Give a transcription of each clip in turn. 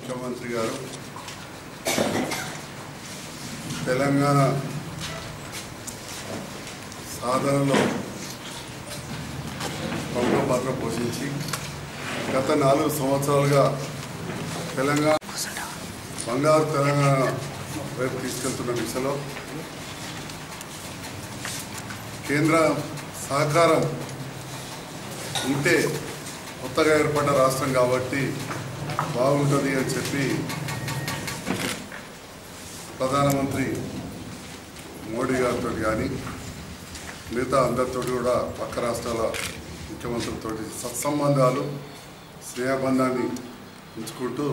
ముఖ్యమంత్రి గారు తెలంగాణ సాధనలో ప్రముఖ పాత్ర పోషించి గత 4 సంవత్సరాలుగా తెలంగాణ బంగారు తెలంగాణ వైపు తీసుకెళ్తున్న దిశలో కేంద్ర సహకారం ఉంటే కొత్తగా ఏర్పడ్డ రాష్ట్రం కాబట్టి బాగుంటుంది అని చెప్పి ప్రధానమంత్రి మోడీ గారితో కానీ మిగతా అందరితో కూడా పక్క రాష్ట్రాల ముఖ్యమంత్రులతో సత్సంబంధాలు స్నేహబంధాన్ని ఉంచుకుంటూ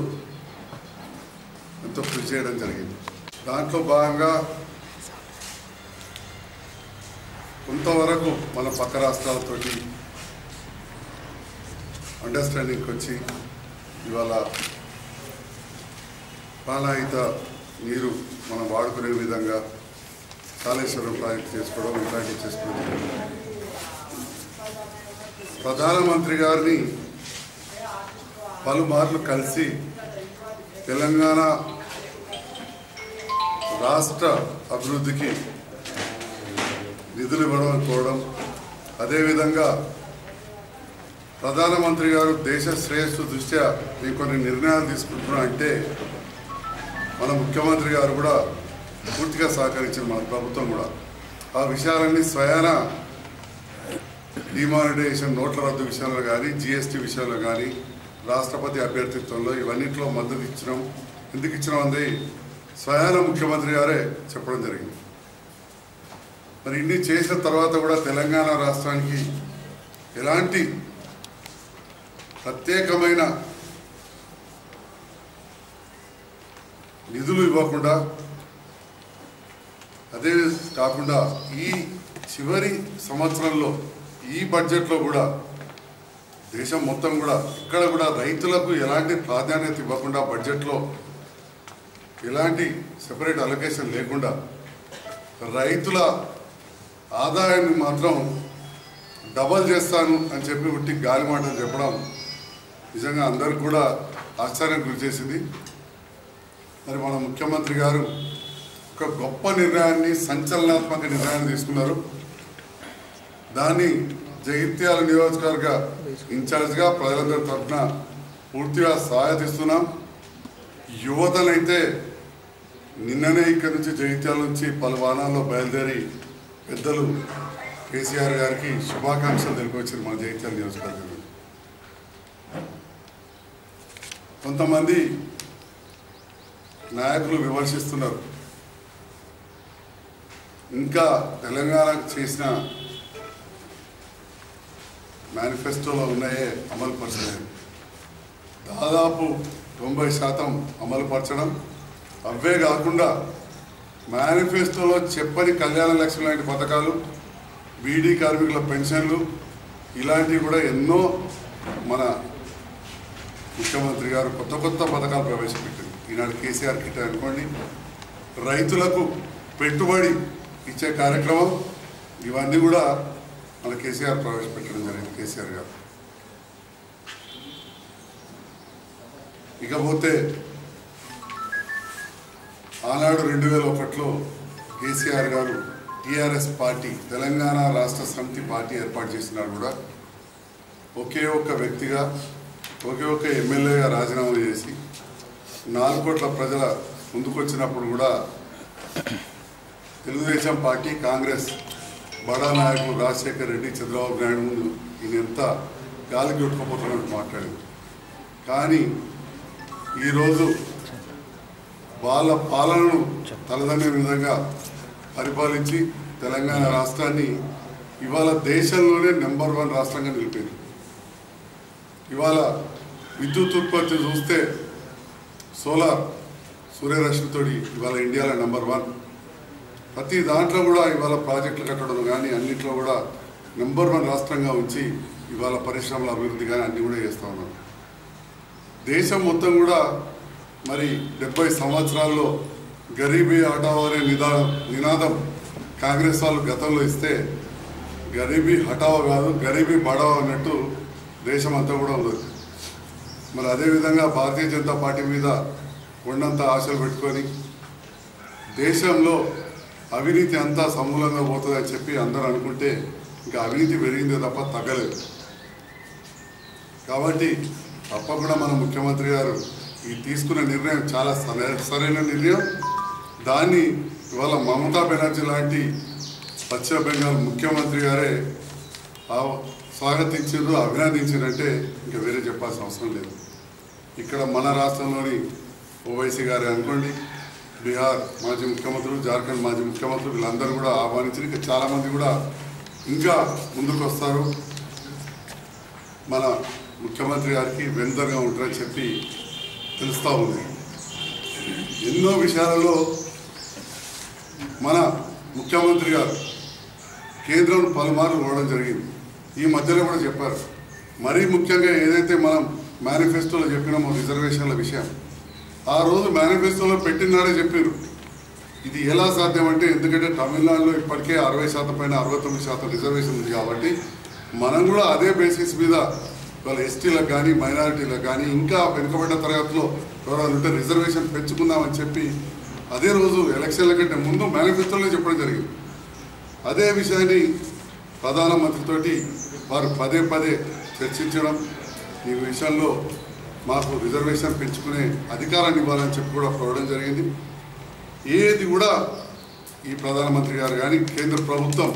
ఎంతో కృషి చేయడం జరిగింది. దాంట్లో భాగంగా కొంతవరకు మన పక్క రాష్ట్రాలతోటి అండర్స్టాండింగ్కి వచ్చి ఇవాళ ప్రాణాయిత నీరు మనం వాడుకునే విధంగా కాళేశ్వరం ప్రాజెక్టు చేసుకోవడం ఇలాంటివి చేసుకోవడం. ప్రధానమంత్రి గారిని పలుమార్లు కలిసి తెలంగాణ రాష్ట్ర అభివృద్ధికి నిధులు ఇవ్వడం కోరడం, అదేవిధంగా ప్రధానమంత్రి గారు దేశ శ్రేయస్సు దృష్ట్యా నేను కొన్ని నిర్ణయాలు తీసుకుంటున్నా అంటే మన ముఖ్యమంత్రి గారు కూడా పూర్తిగా సహకరించారు, మన ప్రభుత్వం కూడా. ఆ విషయాలన్నీ స్వయాన డిమానిటైజేషన్ నోట్ల రద్దు విషయంలో కానీ, జిఎస్టీ విషయంలో కానీ, రాష్ట్రపతి అభ్యర్థిత్వంలో ఇవన్నింటిలో మద్దతు ఇచ్చినాం. ఎందుకు ఇచ్చినాం అనేది స్వయాన ముఖ్యమంత్రి గారే చెప్పడం జరిగింది. మరి ఇన్ని చేసిన తర్వాత కూడా తెలంగాణ రాష్ట్రానికి ఎలాంటి ప్రత్యేకమైన నిధులు ఇవ్వకుండా, అదే కాకుండా ఈ చివరి సంవత్సరంలో ఈ బడ్జెట్లో కూడా దేశం మొత్తం కూడా ఇక్కడ కూడా రైతులకు ఎలాంటి ప్రాధాన్యత ఇవ్వకుండా, బడ్జెట్లో ఎలాంటి సెపరేట్ అలొకేషన్ లేకుండా రైతుల ఆదాయాన్ని మాత్రం డబల్ చేస్తాను అని చెప్పి ఉట్టి గాలి మాటలు చెప్పడం నిజంగా అందరికి కూడా ఆశ్చర్యం గురి చేసింది. మరి మన ముఖ్యమంత్రి గారు ఒక గొప్ప నిర్ణయాన్ని, సంచలనాత్మక నిర్ణయాన్ని తీసుకున్నారు. దాన్ని జగిత్యాల నియోజకవర్గ ఇన్ఛార్జ్గా ప్రజలందరి తరఫున పూర్తిగా సహాయతిస్తున్నాం. యువతనైతే నిన్ననే ఇక్కడి నుంచి జగిత్యాల నుంచి పలు వాహనాల్లో బయలుదేరి పెద్దలు కేసీఆర్ గారికి శుభాకాంక్షలు తెలిపొచ్చారు మన జగిత్యాల నియోజకవర్గం. కొంతమంది నాయకులు విమర్శిస్తున్నారు, ఇంకా తెలంగాణకు చేసిన మేనిఫెస్టోలో ఉన్నాయే అమలు పరచలేదు. దాదాపు 90% అమలు పరచడం, అవే కాకుండా మేనిఫెస్టోలో చెప్పని కళ్యాణ లక్ష్మి లాంటి పథకాలు, బీడీ కార్మికుల పెన్షన్లు, ఇలాంటివి కూడా ఎన్నో మన ముఖ్యమంత్రి గారు కొత్త కొత్త పథకాలు ప్రవేశపెట్టారు. ఈనాడు కేసీఆర్ కిట్ అనుకోండి, రైతులకు పెట్టుబడి ఇచ్చే కార్యక్రమం, ఇవన్నీ కూడా మన కేసీఆర్ ప్రవేశపెట్టడం జరిగింది. కేసీఆర్ గారు ఇకపోతే ఆనాడు 2001లో కేసీఆర్ గారు టీఆర్ఎస్ పార్టీ, తెలంగాణ రాష్ట్ర సమితి పార్టీ ఏర్పాటు చేసినాడు కూడా ఒకే ఒక్క వ్యక్తిగా, ఒకే ఒక్క ఎమ్మెల్యేగా రాజీనామా చేసి 4 కోట్ల ప్రజల ముందుకొచ్చినప్పుడు కూడా తెలుగుదేశం పార్టీ, కాంగ్రెస్ బడా నాయకులు రాజశేఖర్ రెడ్డి, చంద్రబాబు నాయుడు ముందు ఈయన ఎంత గాలికి కొట్టుకుపోతున్నట్టు మాట్లాడింది. కానీ ఈరోజు వాళ్ళ పాలనను తలదన్నే విధంగా పరిపాలించి తెలంగాణ రాష్ట్రాన్ని ఇవాళ దేశంలోనే నెంబర్ 1 రాష్ట్రంగా నిలిపారు. ఇవాళ విద్యుత్ ఉత్పత్తి చూస్తే సోలార్ సూర్యరశ్మితోటి ఇవాళ ఇండియాలో నెంబర్ 1. ప్రతి దాంట్లో కూడా ఇవాళ ప్రాజెక్టులు కట్టడం కానీ అన్నింటిలో కూడా నెంబర్ 1 రాష్ట్రంగా ఉంచి ఇవాళ పరిశ్రమల అభివృద్ధి కానీ అన్నీ కూడా చేస్తూ ఉన్నారు. దేశం మొత్తం కూడా మరి 70 సంవత్సరాల్లో గరీబీ హటావో అనే నినాదం కాంగ్రెస్ వాళ్ళు గతంలో ఇస్తే గరీబీ హటావో కాదు, గరీబీ బడావో అన్నట్టు దేశం అంతా కూడా ఉంది. మరి అదేవిధంగా భారతీయ జనతా పార్టీ మీద కొండంత ఆశలు పెట్టుకొని దేశంలో అవినీతి అంతా సమూలంగా పోతుందని చెప్పి అందరూ అనుకుంటే ఇంకా అవినీతి పెరిగిందే తప్ప తగ్గలేదు. కాబట్టి తప్పకుండా మన ముఖ్యమంత్రి గారు ఈ తీసుకున్న నిర్ణయం చాలా సరైన నిర్ణయం. దాన్ని ఇవాళ మమతా బెనర్జీ లాంటి పశ్చిమ బెంగాల్ ముఖ్యమంత్రి గారే స్వాగతించారు, అభినందించారంటే ఇంకా వేరే చెప్పాల్సిన అవసరం లేదు. ఇక్కడ మన రాష్ట్రంలోని ఓవైసీ గారే అనుకోండి, బీహార్ మాజీ ముఖ్యమంత్రులు, జార్ఖండ్ మాజీ ముఖ్యమంత్రులు వీళ్ళందరూ కూడా ఆహ్వానించారు. ఇంకా చాలామంది కూడా ఇంకా ముందుకు వస్తారు, మన ముఖ్యమంత్రి గారికి వెందరగా ఉంటారని చెప్పి తెలుస్తూ ఉంది. ఎన్నో విషయాలలో మన ముఖ్యమంత్రి గారు కేంద్రం పలుమార్లు పోవడం జరిగింది. ఈ మధ్యలో కూడా చెప్పారు. మరీ ముఖ్యంగా ఏదైతే మనం మేనిఫెస్టోలో చెప్పినామో రిజర్వేషన్ల విషయం, ఆ రోజు మేనిఫెస్టోలో పెట్టినాడే చెప్పారు. ఇది ఎలా సాధ్యమంటే, ఎందుకంటే తమిళనాడులో ఇప్పటికే 60% పైన 69% రిజర్వేషన్ ఉంది కాబట్టి మనం కూడా అదే బేసిస్ మీద వాళ్ళ ఎస్టీలకు కానీ మైనారిటీలకు కానీ ఇంకా వెనుకబడ్డ తరగతిలో ఎవరైనా ఉంటే రిజర్వేషన్ పెంచుకుందామని చెప్పి అదే రోజు ఎలక్షన్ల కంటే ముందు మేనిఫెస్టోలో చెప్పడం జరిగింది. అదే విషయాన్ని ప్రధానమంత్రితోటి వారు పదే పదే చర్చించడం, ఈ విషయంలో మాకు రిజర్వేషన్ పెంచుకునే అధికారాన్ని ఇవ్వాలని చెప్పి కూడా కోరడం జరిగింది. ఏది కూడా ఈ ప్రధానమంత్రి గారు కానీ కేంద్ర ప్రభుత్వం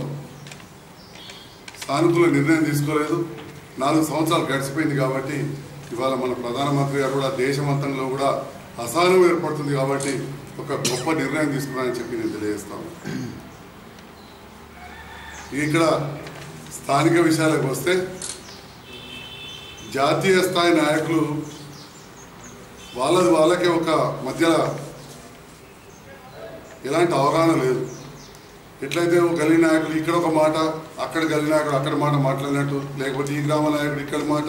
సానుకూల నిర్ణయం తీసుకోలేదు. 4 సంవత్సరాలు గడిచిపోయింది కాబట్టి ఇవాళ మన ప్రధానమంత్రి గారు కూడా దేశమంతంలో కూడా అసహనం ఏర్పడుతుంది కాబట్టి ఒక గొప్ప నిర్ణయం తీసుకున్నారని చెప్పి నేను తెలియజేస్తాను. ఇక్కడ స్థానిక విషయాలకు వస్తే, జాతీయ స్థాయి నాయకులు వాళ్ళకే ఒక మధ్య ఎలాంటి అవగాహన లేదు. ఎట్లయితే గల్లీ నాయకులు ఇక్కడ ఒక మాట, అక్కడ గల్లీ నాయకుడు అక్కడ మాట మాట్లాడినట్టు, లేకపోతే ఈ గ్రామ నాయకుడు ఇక్కడ మాట,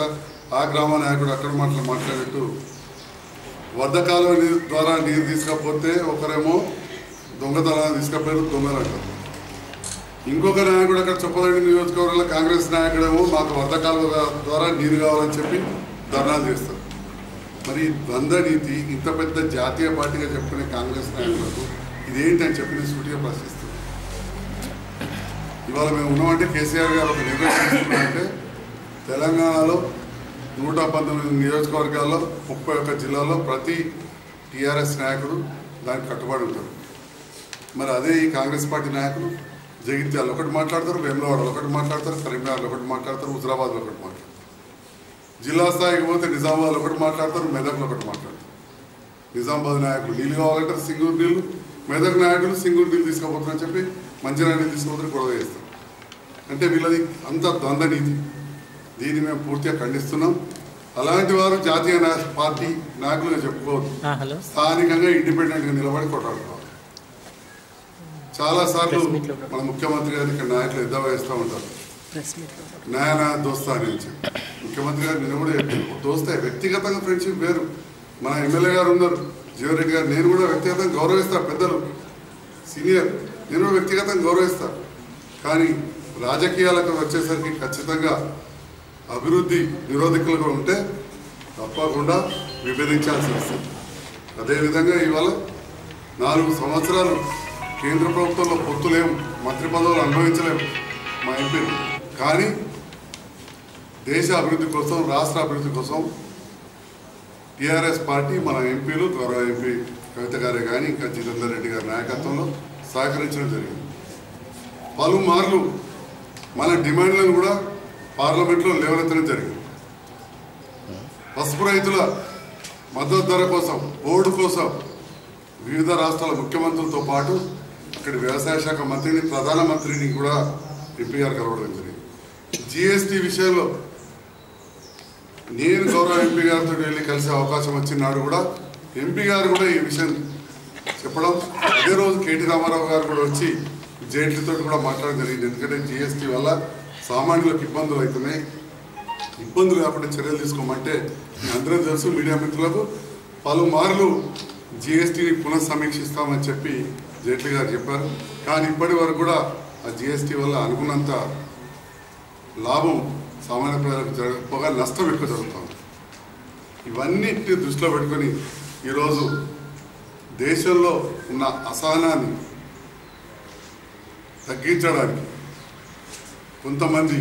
ఆ గ్రామ నాయకుడు అక్కడ మాట్లాడినట్టు, వర్ధకాలం ద్వారా నీరు తీసుకపోతే ఒకరేమో దొంగతనాన్ని తీసుకపోయారు, దొంగలు అంటారు. ఇంకొక నాయకుడు అక్కడ చొప్పదండి నియోజకవర్గంలో కాంగ్రెస్ నాయకుడేమో మాకు వర్ధకాలం ద్వారా నీరు కావాలని చెప్పి ధర్నాలు చేస్తారు. మరి ద్వంద్వ నీతి ఇంత పెద్ద జాతీయ పార్టీగా చెప్పుకునే కాంగ్రెస్ నాయకులకు ఇదేంటని చెప్పి నేను సూటిగా ప్రశ్నిస్తాను. ఇవాళ మేము ఉన్నామంటే కేసీఆర్ గారు ఒక నిర్ణయం తీసుకున్నారంటే తెలంగాణలో 119 నియోజకవర్గాల్లో 31 జిల్లాల్లో ప్రతి టీఆర్ఎస్ నాయకుడు దానికి కట్టుబడి ఉంటారు. మరి అదే ఈ కాంగ్రెస్ పార్టీ నాయకులు జగిత్యాలలో ఒకటి మాట్లాడతారు, వేములవాడలో ఒకటి మాట్లాడతారు, కరీంనగర్లో ఒకటి మాట్లాడతారు, హుజరాబాద్లో ఒకటి మాట్లాడతారు, జిల్లా స్థాయికి పోతే నిజామాబాద్లో ఒకటి మాట్లాడతారు, మెదక్లో ఒకటి మాట్లాడతారు. నిజామాబాద్ నాయకులు నీళ్ళు కావాలంటారు, సింగూరు నీళ్ళు, మెదక్ నాయకులు సింగూరు నీళ్ళు తీసుకోబోతారని చెప్పి మంచిర్యాల నీళ్ళు తీసుకోబోతారు, గొడవ చేస్తారు. అంటే వీళ్ళది అంత ద్వంద్వ నీతి. దీన్ని మేము పూర్తిగా ఖండిస్తున్నాం. అలాంటి వారు జాతీయ పార్టీ నాయకులుగా చెప్పుకోవద్దు, స్థానికంగా ఇండిపెండెంట్గా నిలబడి కొట్టాడుకోవాలి. చాలాసార్లు మన ముఖ్యమంత్రి గారు ఇక్కడ నాయకులు ఎద్దా వేస్తూ ఉంటారు, నాయన దోస్తా అని చెప్పి. ముఖ్యమంత్రి గారు నేను కూడా చెప్పాను, దోస్తే వ్యక్తిగతంగా ఫ్రెండ్షిప్ వేరు. మన ఎమ్మెల్యే గారు ఉన్నారు జీవన్ రెడ్డి గారు, నేను కూడా వ్యక్తిగతంగా గౌరవిస్తాను, పెద్దలు సీనియర్, నేను కూడా వ్యక్తిగతంగా గౌరవిస్తాను. కానీ రాజకీయాలకు వచ్చేసరికి ఖచ్చితంగా అభివృద్ధి నిరోధకులుగా ఉంటే తప్పకుండా విభేదించాల్సి వస్తుంది. అదేవిధంగా ఇవాళ 4 సంవత్సరాలు కేంద్ర ప్రభుత్వంలో పొత్తులేము, మంత్రి పదవులు అనుభవించలేము మా ఎంపీలు. కానీ దేశ అభివృద్ధి కోసం, రాష్ట్ర అభివృద్ధి కోసం టీఆర్ఎస్ పార్టీ మన ఎంపీలు, గౌరవ ఎంపీ కవిత గారే కానీ ఇంకా జితేందర్ రెడ్డి గారి నాయకత్వంలో సహకరించడం జరిగింది. పలుమార్లు మన డిమాండ్లను కూడా పార్లమెంట్లో లేవనెత్తడం జరిగింది. పసుపు రైతుల మద్దతు ధర కోసం, బోర్డు కోసం వివిధ రాష్ట్రాల ముఖ్యమంత్రులతో పాటు అక్కడి వ్యవసాయ శాఖ మంత్రిని, ప్రధానమంత్రిని కూడా ఎంపీ గారు కలవడం జరిగింది. జిఎస్టీ విషయంలో నేను గౌరవ ఎంపీ గారితో వెళ్ళి కలిసే అవకాశం వచ్చినాడు కూడా ఎంపీ గారు కూడా ఈ విషయం చెప్పడం, అదే రోజు కేటీ రామారావు గారు కూడా వచ్చి జైట్లీతో కూడా మాట్లాడడం జరిగింది. ఎందుకంటే జిఎస్టీ వల్ల సామాన్యులకు ఇబ్బందులు అవుతున్నాయి, ఇబ్బందులు కాకుండా చర్యలు తీసుకోమంటే అందరూ తెలుసు, మీడియా మిత్రులకు పలుమార్లు జిఎస్టీని పునఃసమీక్షిస్తామని చెప్పి జైట్లీ గారు చెప్పారు. కానీ ఇప్పటి వరకు కూడా ఆ జిఎస్టీ వల్ల అనుకున్నంత లాభం సామాన్య ప్రజలకు జరగకపోగా నష్టం ఎక్కువ జరుగుతుంది. ఇవన్నిటిని దృష్టిలో పెట్టుకొని ఈరోజు దేశంలో ఉన్న అసహనాన్ని తగ్గించడానికి కొంతమంది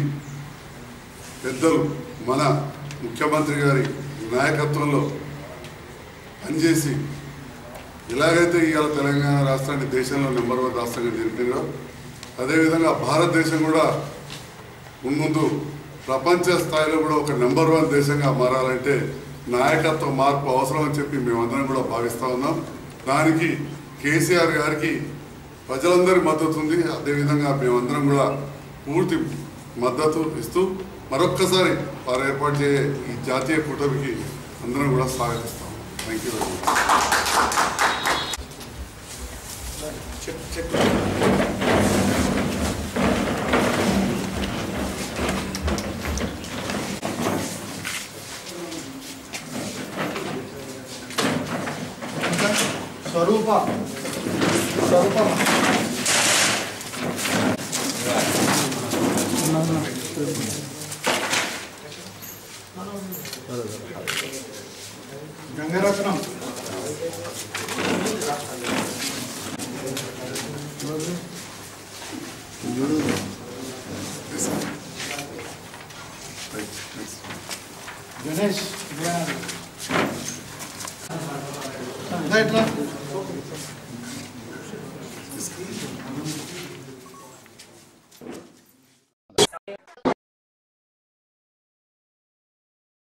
పెద్దలు మన ముఖ్యమంత్రి గారి నాయకత్వంలో పనిచేసి ఇలాగైతే ఇవాళ తెలంగాణ రాష్ట్రాన్ని దేశంలో నెంబర్ 1 రాష్ట్రంగా నిలిపారో అదేవిధంగా భారతదేశం కూడా ముందు ప్రపంచ స్థాయిలో కూడా ఒక నెంబర్ 1 దేశంగా మారాలంటే నాయకత్వ మార్పు అవసరం అని చెప్పి మేమందరం కూడా భావిస్తూ ఉన్నాం. దానికి కేసీఆర్ గారికి ప్రజలందరి మద్దతు ఉంది. అదేవిధంగా మేమందరం కూడా పూర్తి మద్దతు ఇస్తూ మరొక్కసారి వారు ఏర్పాటు చేసే ఈ జాతీయ కూటమికి అందరం కూడా స్వాగతిస్తాం. Thank you very much. Swarupa Gangaratnam Ganesh